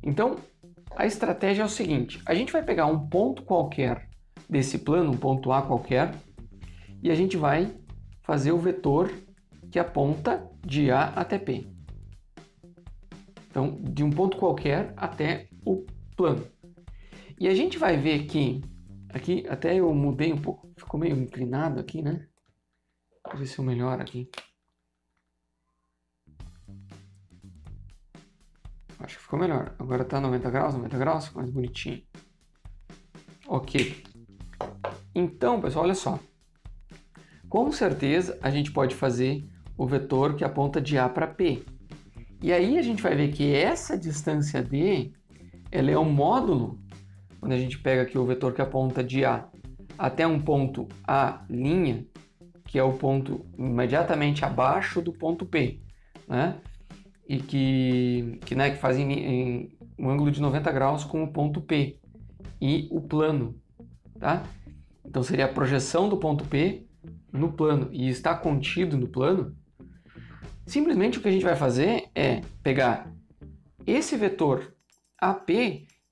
Então, a estratégia é o seguinte, a gente vai pegar um ponto qualquer desse plano, um ponto A qualquer, e a gente vai fazer o vetor que aponta de A até P. Então, de um ponto qualquer até o plano. E a gente vai ver que, aqui até eu mudei um pouco, ficou meio inclinado aqui, né? Vou ver se eu melhoro aqui. Acho que ficou melhor. Agora tá 90 graus, ficou mais bonitinho. Ok. Então, pessoal, olha só. Com certeza, a gente pode fazer o vetor que aponta de A para P. E aí a gente vai ver que essa distância D, ela é um módulo, quando a gente pega aqui o vetor que aponta de A até um ponto A', que é o ponto imediatamente abaixo do ponto P, né? E que faz em um ângulo de 90 graus com o ponto P e o plano, tá? Então seria a projeção do ponto P no plano e está contido no plano. Simplesmente o que a gente vai fazer é pegar esse vetor AP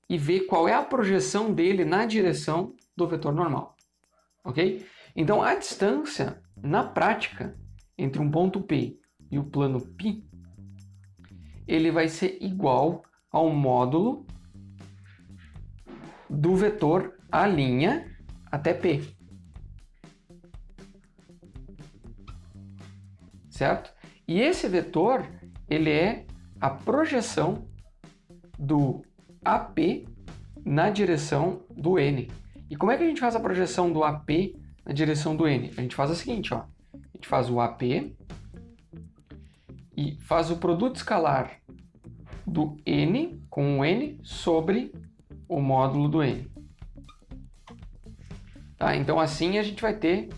e ver qual é a projeção dele na direção do vetor normal, ok? Então a distância, na prática, entre um ponto P e o plano π, ele vai ser igual ao módulo do vetor A' até P. Certo? E esse vetor, ele é a projeção do AP na direção do N. E como é que a gente faz a projeção do AP na direção do N? A gente faz o seguinte, ó. A gente faz o AP e faz o produto escalar do N com o N sobre o módulo do N. Tá? Então assim a gente vai ter...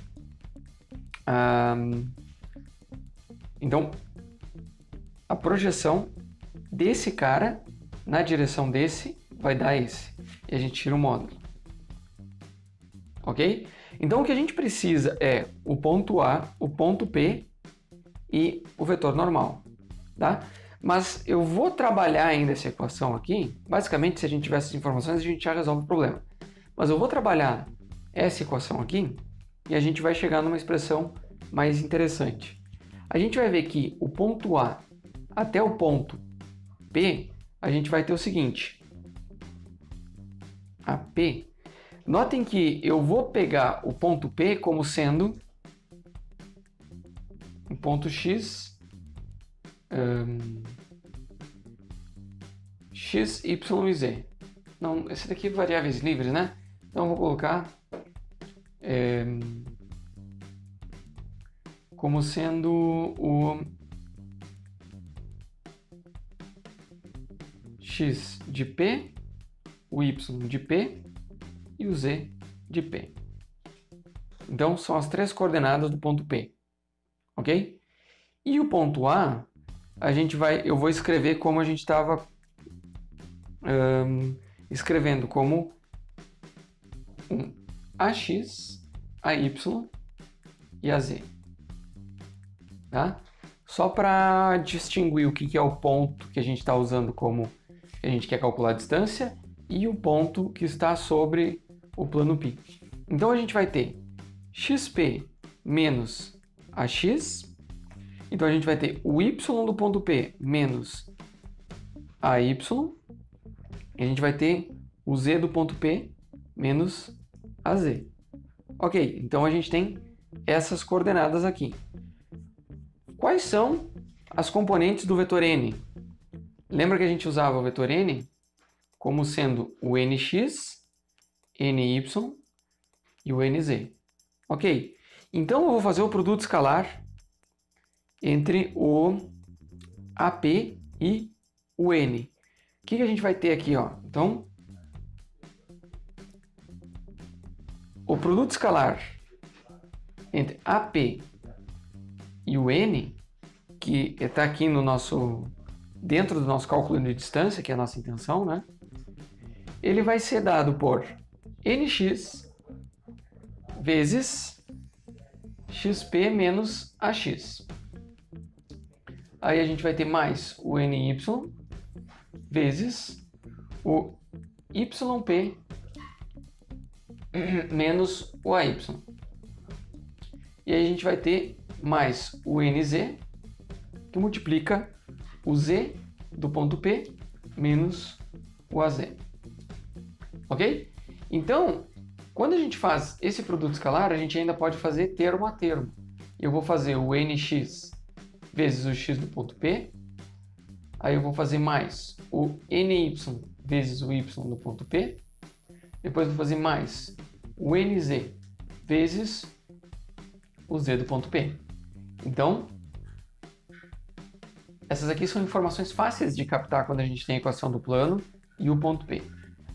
Então, a projeção desse cara na direção desse vai dar esse. E a gente tira o módulo. Ok? Então, o que a gente precisa é o ponto A, o ponto P e o vetor normal. Tá? Mas eu vou trabalhar ainda essa equação aqui. Basicamente, se a gente tivesse essas informações, a gente já resolve o problema. Mas eu vou trabalhar essa equação aqui e a gente vai chegar numa expressão mais interessante. A gente vai ver que o ponto A até o ponto P, a gente vai ter o seguinte. AP. Notem que eu vou pegar o ponto P como sendo um ponto X, X, Y e Z. Não, esse daqui é variáveis livres, né? Então eu vou colocar como sendo o X de P, o Y de P e o Z de P. Então são as três coordenadas do ponto P, ok? E o ponto A, eu vou escrever como a gente estava escrevendo, como um AX, AY e AZ. Tá? Só para distinguir o que é o ponto que a gente está usando como a gente quer calcular a distância e o ponto que está sobre o plano π. Então a gente vai ter xp menos ax, então a gente vai ter o y do ponto P menos ay, e a gente vai ter o z do ponto P menos az. Ok, então a gente tem essas coordenadas aqui. Quais são as componentes do vetor n? Lembra que a gente usava o vetor n como sendo o nx, ny e o nz. Ok, então eu vou fazer o produto escalar entre o AP e o n. O que a gente vai ter aqui? Ó? Então, o produto escalar entre AP e o n, que está aqui dentro do nosso cálculo de distância, que é a nossa intenção, né? Ele vai ser dado por nx vezes xp menos ax. Aí a gente vai ter mais o ny vezes o yp menos o ay. E aí a gente vai ter mais o nz, que multiplica o z do ponto P menos o az. Ok? Então, quando a gente faz esse produto escalar, a gente ainda pode fazer termo a termo. Eu vou fazer o nx vezes o x do ponto P, aí eu vou fazer mais o ny vezes o y do ponto P, depois vou fazer mais o nz vezes o z do ponto P. Então, essas aqui são informações fáceis de captar quando a gente tem a equação do plano e o ponto P.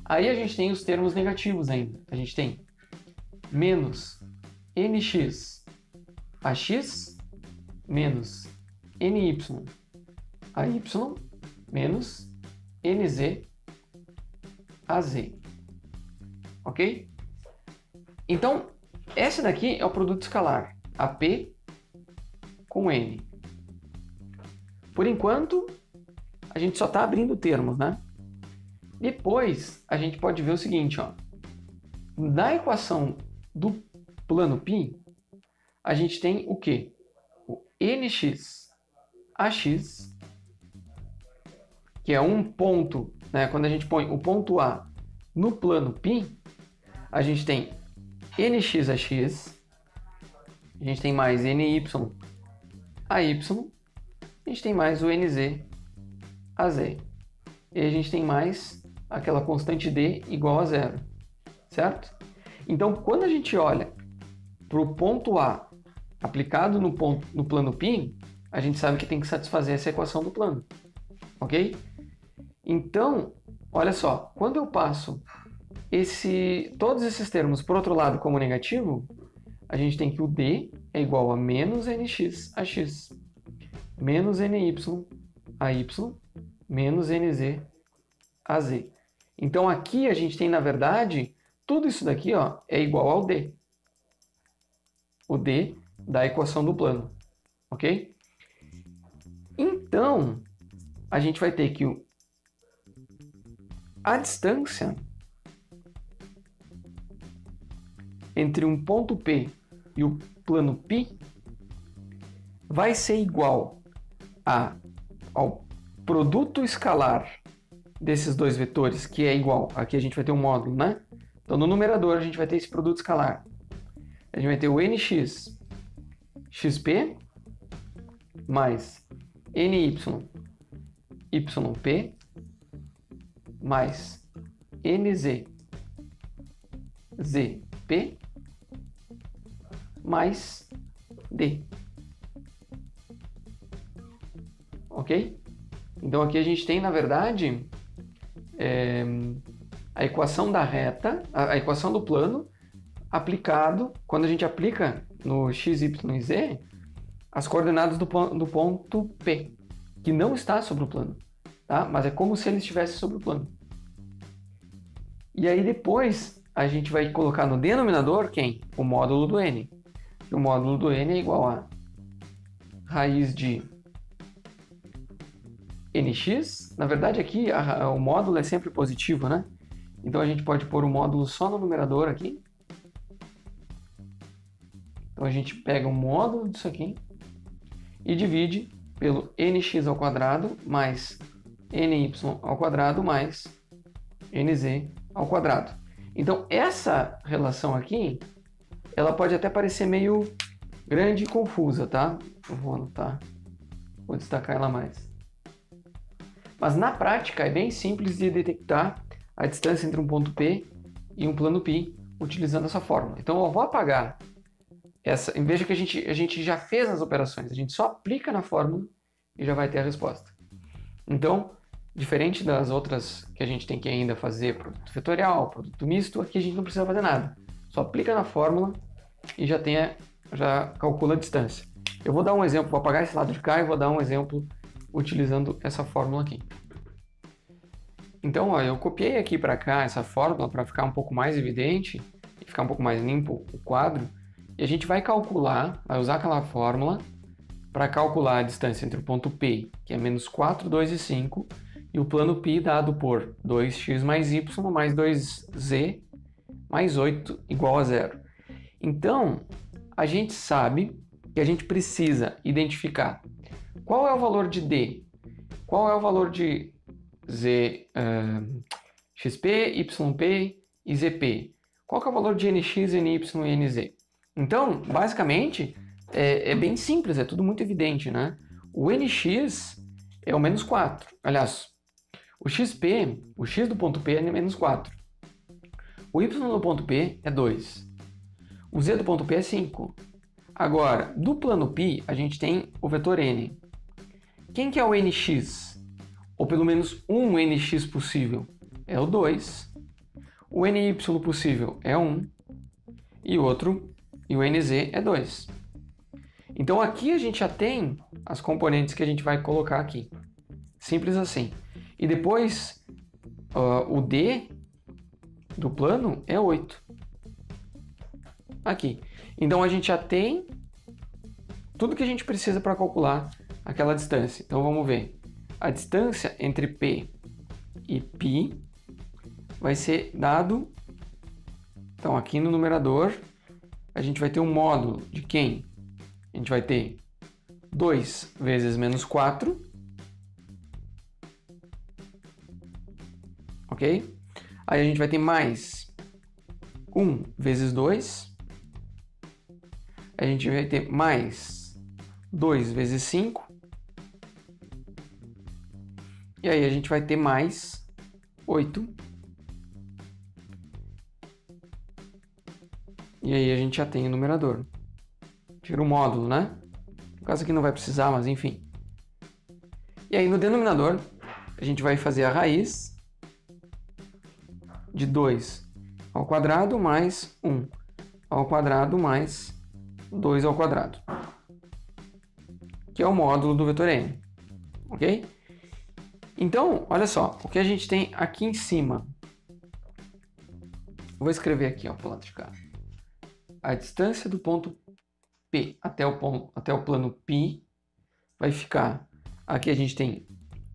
Aí a gente tem os termos negativos ainda. A gente tem menos nx ax menos ny ay menos nz az. Ok? Então, esse daqui é o produto escalar, AP com N. Por enquanto, a gente só está abrindo termos, né? Depois, a gente pode ver o seguinte, ó. Na equação do plano π, a gente tem o quê? O nx ax que é um ponto, né? Quando a gente põe o ponto A no plano π, a gente tem nx a x, a gente tem mais ny a y, a gente tem mais o nz a z. E a gente tem mais aquela constante d igual a zero, certo? Então, quando a gente olha para o ponto A aplicado no plano π, a gente sabe que tem que satisfazer essa equação do plano, ok? Então, olha só, quando eu passo todos esses termos para o outro lado como negativo, a gente tem que o d é igual a menos nx a x, menos ny a y, menos nz a z. Então aqui a gente tem, na verdade, tudo isso daqui ó, é igual ao d. O d da equação do plano, ok? Então, a gente vai ter que a distância entre um ponto P e o plano π vai ser igual ao produto escalar desses dois vetores, que é igual, aqui a gente vai ter um módulo, né? Então no numerador a gente vai ter esse produto escalar. A gente vai ter o nx xp mais ny yp mais nz zp mais d. Ok? Então aqui a gente tem, na verdade, a equação da reta, a equação do plano, aplicado, quando a gente aplica no x, y e z, as coordenadas do ponto P, que não está sobre o plano, tá? Mas é como se ele estivesse sobre o plano. E aí depois a gente vai colocar no denominador quem? O módulo do n. E o módulo do n é igual a raiz de nx. Na verdade aqui o módulo é sempre positivo, né? Então a gente pode pôr o módulo só no numerador aqui. Então a gente pega o módulo disso aqui e divide pelo nx ao quadrado mais ny ao quadrado mais nz ao quadrado. Então essa relação aqui, ela pode até parecer meio grande e confusa, tá? Eu vou anotar, vou destacar ela mais. Mas na prática é bem simples de detectar a distância entre um ponto P e um plano π utilizando essa fórmula. Então eu vou apagar essa, em vez de que a gente já fez as operações, a gente só aplica na fórmula e já vai ter a resposta. Então, diferente das outras que a gente tem que ainda fazer, produto vetorial, produto misto, aqui a gente não precisa fazer nada. Só aplica na fórmula e já calcula a distância. Eu vou dar um exemplo, vou apagar esse lado de cá e vou dar um exemplo utilizando essa fórmula aqui. Então, ó, eu copiei aqui para cá essa fórmula para ficar um pouco mais evidente e ficar um pouco mais limpo o quadro. E a gente vai calcular, vai usar aquela fórmula para calcular a distância entre o ponto P, que é menos 4, 2 e 5, e o plano π dado por 2x mais y mais 2z mais 8 igual a zero. Então, a gente sabe que a gente precisa identificar qual é o valor de d, qual é o valor de xp, yp e zp, qual que é o valor de nx, ny e nz. Então, basicamente, é bem simples, é tudo muito evidente, né? O nx é o menos 4. Aliás, o xp, o x do ponto P é menos 4. O y do ponto P é 2. O z do ponto P é 5. Agora, do plano π, a gente tem o vetor n. Quem que é o nx? Ou pelo menos um nx possível? É o 2. O ny possível é 1. E o nz é 2. Então aqui a gente já tem as componentes que a gente vai colocar aqui. Simples assim. E depois, o d do plano é 8. Aqui. Então a gente já tem tudo que a gente precisa para calcular aquela distância. Então vamos ver. A distância entre P e π vai ser dado... Então aqui no numerador a gente vai ter um módulo de quem? A gente vai ter 2 vezes menos 4 ok? Aí a gente vai ter mais 1 vezes 2. A gente vai ter mais 2 vezes 5. E aí a gente vai ter mais 8. E aí a gente já tem o numerador. Tira o módulo, né? No caso aqui não vai precisar, mas enfim. E aí no denominador, a gente vai fazer a raiz de 2 ao quadrado mais 1 ao quadrado mais 2 ao quadrado, que é o módulo do vetor n, ok? Então, olha só, o que a gente tem aqui em cima. Vou escrever aqui, ó, pro lado de cá. A distância do ponto P até o plano π vai ficar... Aqui a gente tem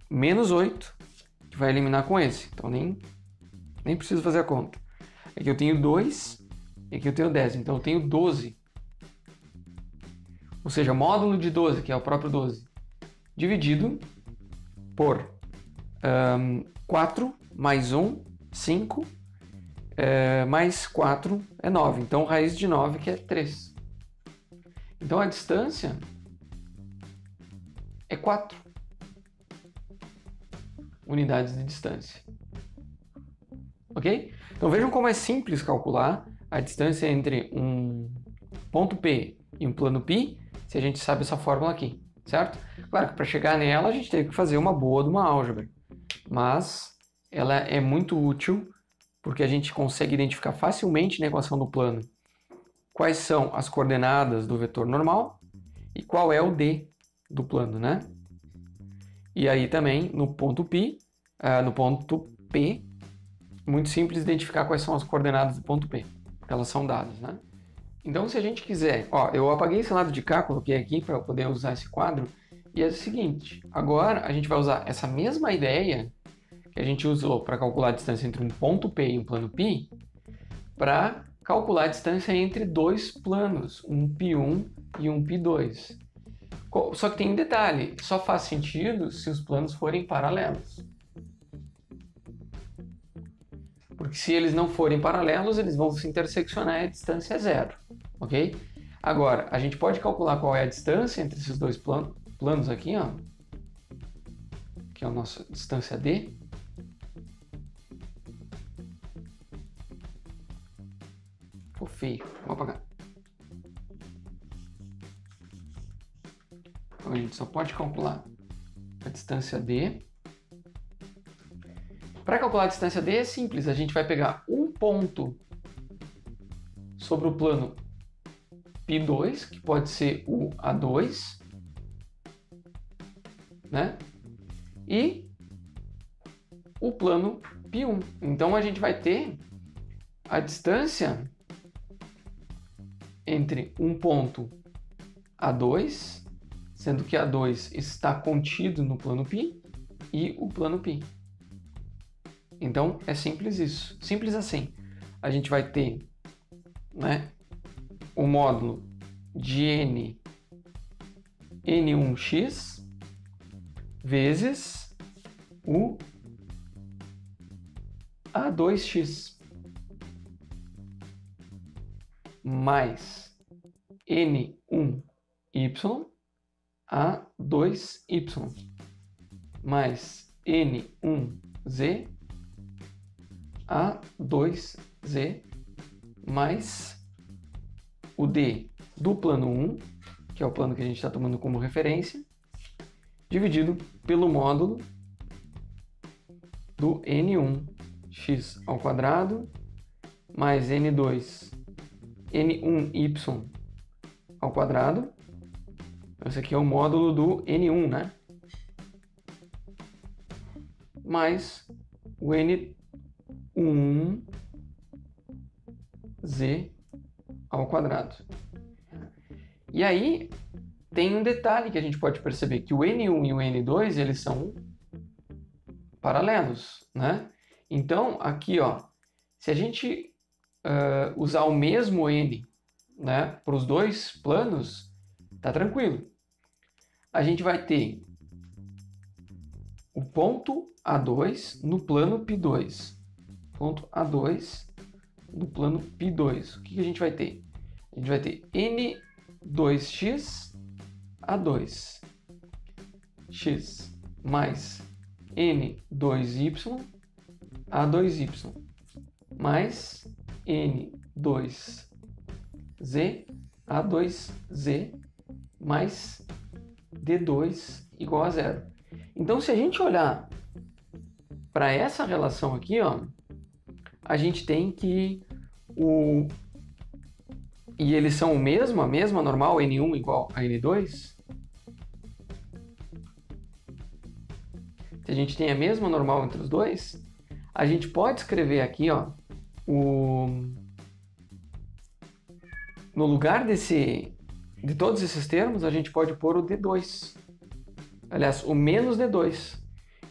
menos 8, que vai eliminar com esse. Então nem preciso fazer a conta. Aqui eu tenho 2, e aqui eu tenho 10. Então eu tenho 12. Ou seja, módulo de 12, que é o próprio 12, dividido por 4 mais 1, 5, mais 4 é 9. Então raiz de 9, que é 3. Então a distância é 4 unidades de distância. Ok? Então vejam como é simples calcular a distância entre um ponto P e um plano π, se a gente sabe essa fórmula aqui, certo? Claro que para chegar nela a gente teve que fazer uma boa de uma álgebra, mas ela é muito útil porque a gente consegue identificar facilmente na equação do plano quais são as coordenadas do vetor normal e qual é o d do plano, né? E aí também no ponto P, muito simples identificar quais são as coordenadas do ponto P, porque elas são dadas, né? Então se a gente quiser, ó, eu apaguei esse lado de cá, coloquei aqui para eu poder usar esse quadro, e é o seguinte, agora a gente vai usar essa mesma ideia que a gente usou para calcular a distância entre um ponto P e um plano π, para calcular a distância entre dois planos, um π1 e um π2. Só que tem um detalhe, só faz sentido se os planos forem paralelos. Porque se eles não forem paralelos, eles vão se interseccionar e a distância é zero, ok? Agora, a gente pode calcular qual é a distância entre esses dois planos aqui, ó, que é a nossa distância d. Ficou feio, vou apagar. Então a gente só pode calcular a distância d. Para calcular a distância d é simples, a gente vai pegar um ponto sobre o plano π2, que pode ser o A2, né? E o plano π1. Então a gente vai ter a distância entre um ponto A2, sendo que A2 está contido no plano π, e o plano π. Então é simples isso, simples assim. A gente vai ter, né, o módulo de n1x vezes o A2x mais n1y A2y mais n1z A2z mais o d do plano 1, que é o plano que a gente está tomando como referência, dividido pelo módulo do n1x ao quadrado mais n1y ao quadrado. Esse aqui é o módulo do n1, né? Mais o n1z ao quadrado. E aí tem um detalhe que a gente pode perceber, que o n1 e o n2 eles são paralelos, né? Então aqui, ó, se a gente usar o mesmo n, né, para os dois planos, tá tranquilo. A gente vai ter o ponto A2 no plano π2. Ponto A2 no plano π2. O que a gente vai ter? A gente vai ter N2x A2 x mais N2y A2y mais N2z A2z mais D2 igual a zero. Então, se a gente olhar para essa relação aqui, ó, a gente tem que e eles são a mesma normal, N1 igual a N2. Se a gente tem a mesma normal entre os dois, a gente pode escrever aqui, ó, no lugar de todos esses termos, a gente pode pôr o D2. Aliás, o menos D2.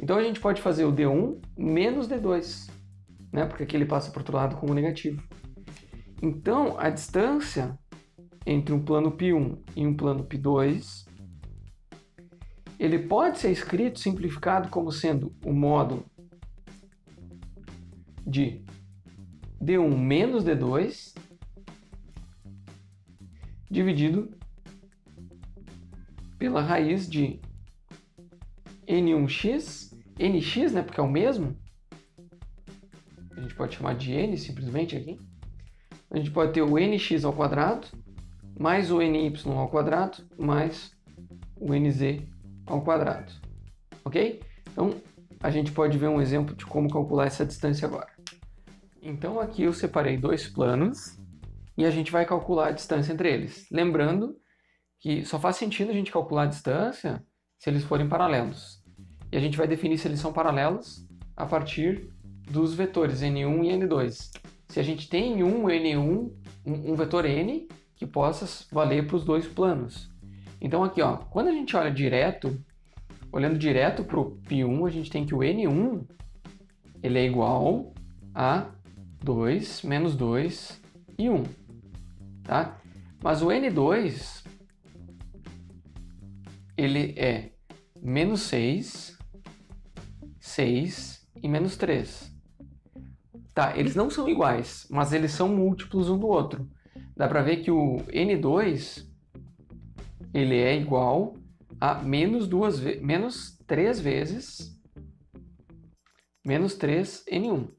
Então a gente pode fazer o D1 menos D2, né? Porque aqui ele passa para o outro lado como negativo. Então, a distância entre um plano π1 e um plano π2, ele pode ser escrito, simplificado, como sendo o módulo de D1 menos D2 dividido pela raiz de N1x, nx, né, porque é o mesmo. A gente pode chamar de n simplesmente aqui. A gente pode ter o nx ao quadrado mais o ny ao quadrado mais o nz ao quadrado. Ok? Então, a gente pode ver um exemplo de como calcular essa distância agora. Então, aqui eu separei dois planos e a gente vai calcular a distância entre eles. Lembrando que só faz sentido a gente calcular a distância se eles forem paralelos. E a gente vai definir se eles são paralelos a partir dos vetores N1 e N2. Se a gente tem N1, um vetor N que possa valer para os dois planos. Então aqui, ó, quando a gente olha direto, olhando direto para o π1, a gente tem que o N1 ele é igual a 2 menos 2 e 1. Tá? Mas o N2 ele é menos 6, 6 e menos 3. Tá, eles não são iguais, mas eles são múltiplos um do outro. Dá para ver que o N2 ele é igual a menos 3 vezes menos 3 N1.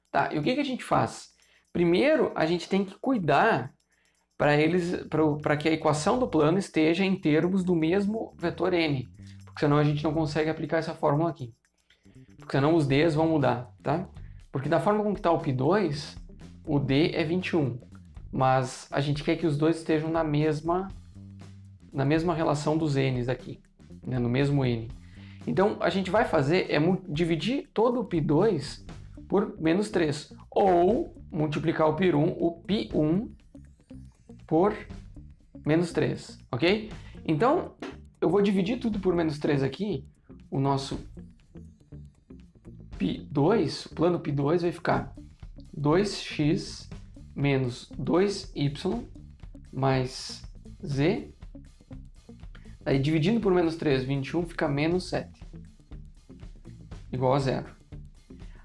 Tá, e o que a gente faz? Primeiro, a gente tem que cuidar para que a equação do plano esteja em termos do mesmo vetor n, porque senão a gente não consegue aplicar essa fórmula aqui. Porque senão os d's vão mudar, tá? Porque da forma como está o π2, o d é 21, mas a gente quer que os dois estejam na mesma relação dos n's aqui, né? No mesmo n. Então, a gente vai fazer é dividir todo o π2 por menos 3, ou multiplicar o π1 por menos 3, ok? Então, eu vou dividir tudo por menos 3 aqui, o nosso π2, o plano π2 vai ficar 2x menos 2y mais z. Aí dividindo por menos 3, 21 fica menos 7, igual a zero.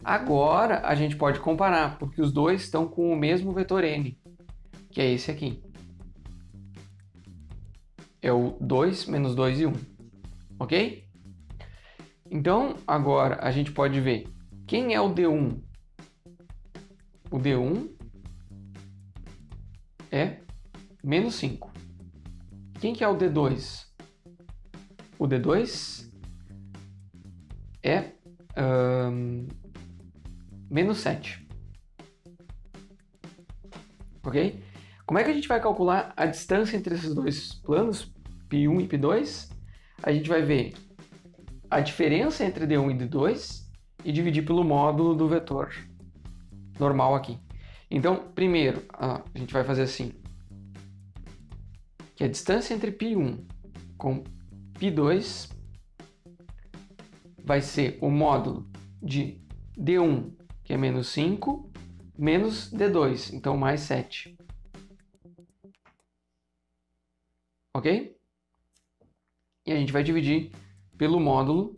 Agora a gente pode comparar, porque os dois estão com o mesmo vetor n, que é esse aqui. É o 2 menos 2 e 1, ok? Então, agora a gente pode ver quem é o D1. O D1 é menos 5. Quem que é o D2? O D2 é menos 7. Ok? Como é que a gente vai calcular a distância entre esses dois planos, π1 e π2? A gente vai ver a diferença entre D1 e D2 e dividir pelo módulo do vetor normal aqui. Então, primeiro, a gente vai fazer assim, que a distância entre π1 com π2 vai ser o módulo de D1, que é menos 5, menos D2, então mais 7. Ok? E a gente vai dividir pelo módulo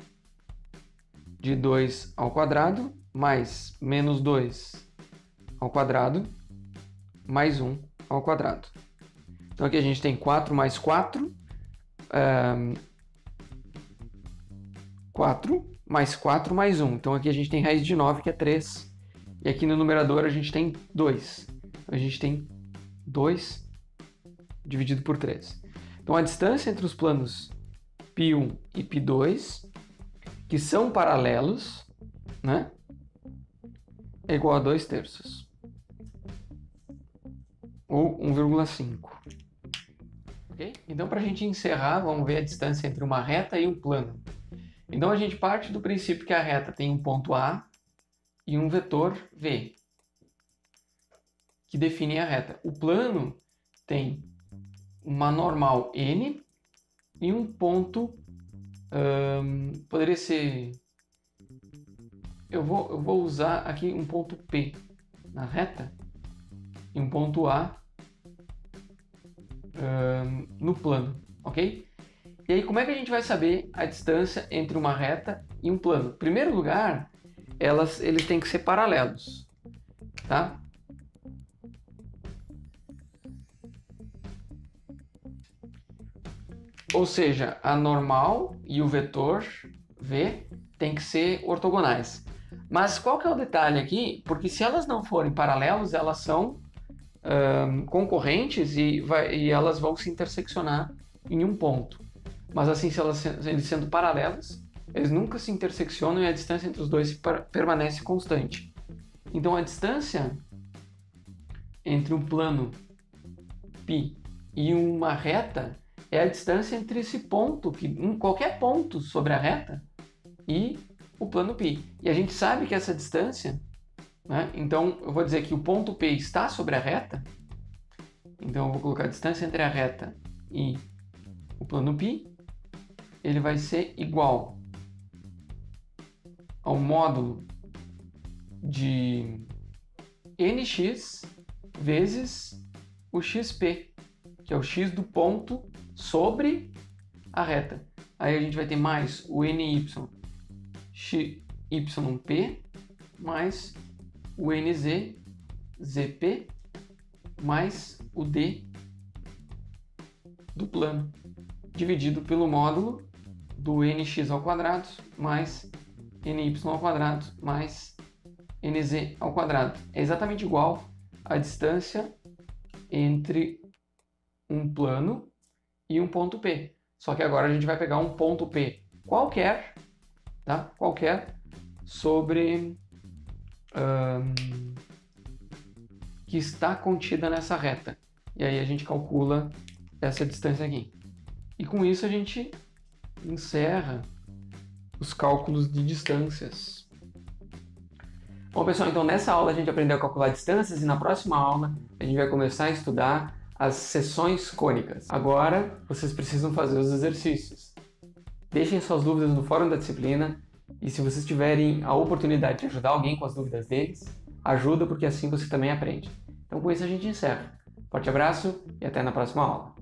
de 2 ao quadrado mais menos 2 ao quadrado mais 1 ao quadrado. Então aqui a gente tem 4 mais 4, 4 mais 4 mais 1. Então aqui a gente tem raiz de 9, que é 3. E aqui no numerador a gente tem 2. A gente tem 2 dividido por 3. Então a distância entre os planos π1 e π2, que são paralelos, né, é igual a 2/3. Ou 1,5. Okay? Então, para a gente encerrar, vamos ver a distância entre uma reta e um plano. Então, a gente parte do princípio que a reta tem um ponto A e um vetor V, que define a reta. O plano tem uma normal N e um ponto, poderia ser... Eu vou usar aqui um ponto P na reta e um ponto A no plano, ok? E aí, como é que a gente vai saber a distância entre uma reta e um plano? Em primeiro lugar, eles têm que ser paralelos, tá? Ou seja, a normal e o vetor V tem que ser ortogonais. Mas qual que é o detalhe aqui? Porque se elas não forem paralelos, elas são concorrentes e elas vão se interseccionar em um ponto. Mas assim, se eles sendo paralelos, eles nunca se interseccionam e a distância entre os dois permanece constante. Então a distância entre um plano π e uma reta é a distância entre esse ponto, qualquer ponto sobre a reta, e o plano π. E a gente sabe que essa distância, né, então eu vou dizer que o ponto P está sobre a reta, então eu vou colocar a distância entre a reta e o plano π, ele vai ser igual ao módulo de nx vezes o xp, que é o x do ponto sobre a reta. Aí a gente vai ter mais o ny xyp mais o nz zp mais o d do plano, dividido pelo módulo do nx ao quadrado mais ny ao quadrado mais nz ao quadrado. É exatamente igual à distância entre um plano e um ponto P. Só que agora a gente vai pegar um ponto P qualquer, tá? Qualquer sobre que está contida nessa reta. E aí a gente calcula essa distância aqui. E com isso a gente encerra os cálculos de distâncias. Bom, pessoal, então nessa aula a gente aprendeu a calcular distâncias e na próxima aula a gente vai começar a estudar as seções cônicas. Agora vocês precisam fazer os exercícios. Deixem suas dúvidas no fórum da disciplina e se vocês tiverem a oportunidade de ajudar alguém com as dúvidas deles, ajuda, porque assim você também aprende. Então com isso a gente encerra. Forte abraço e até na próxima aula.